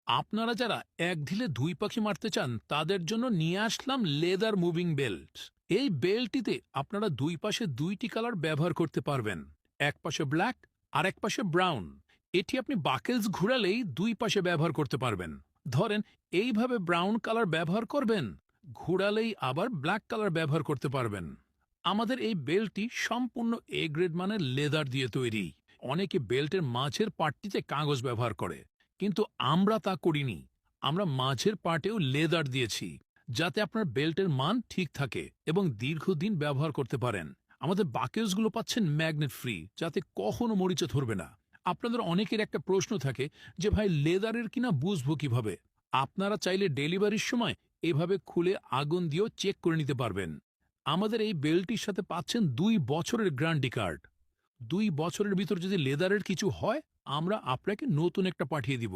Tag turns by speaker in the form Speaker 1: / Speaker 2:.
Speaker 1: আপনারা যারা এক ঢিলে দুই পাখি মারতে চান তাদের জন্য নিয়ে আসলাম লেদার মুভিং বেল্ট। এই বেল্টটিতে আপনারা দুই পাশে দুইটি কালার ব্যবহার করতে পারবেন, এক পাশে ব্ল্যাক আর এক পাশে ব্রাউন। এটি আপনি বাকেলস ঘুরালেই দুই পাশে ব্যবহার করতে পারবেন। ধরেন এইভাবে ব্রাউন কালার ব্যবহার করবেন, ঘুরালেই আবার ব্ল্যাক কালার ব্যবহার করতে পারবেন। আমাদের এই বেল্টটি সম্পূর্ণ এ গ্রেড মানের লেদার দিয়ে তৈরি। অনেকে বেল্টের মাঝের পার্টটিতে কাগজ ব্যবহার করে, কিন্তু আমরা তা করিনি। আমরা মাঝের পার্টেও লেদার দিয়েছি, যাতে আপনার বেল্টের মান ঠিক থাকে এবং দীর্ঘদিন ব্যবহার করতে পারেন। আমাদের বাকেলসগুলো পাচ্ছেন ম্যাগনেট ফ্রি, যাতে কখনো মরিচা ধরবে না। আপনাদের অনেকের একটা প্রশ্ন থাকে যে ভাই লেদারের কিনা বুঝবো কিভাবে। আপনারা চাইলে ডেলিভারির সময় এভাবে খুলে আগুন দিয়েও চেক করে নিতে পারবেন। আমাদের এই বেল্টটির সাথে পাচ্ছেন 2 বছরের গ্যারান্টি কার্ড। 2 বছরের ভিতর যদি লেদারের কিছু হয়, আমরা আপনাকে নতুন একটা পাঠিয়ে দিব।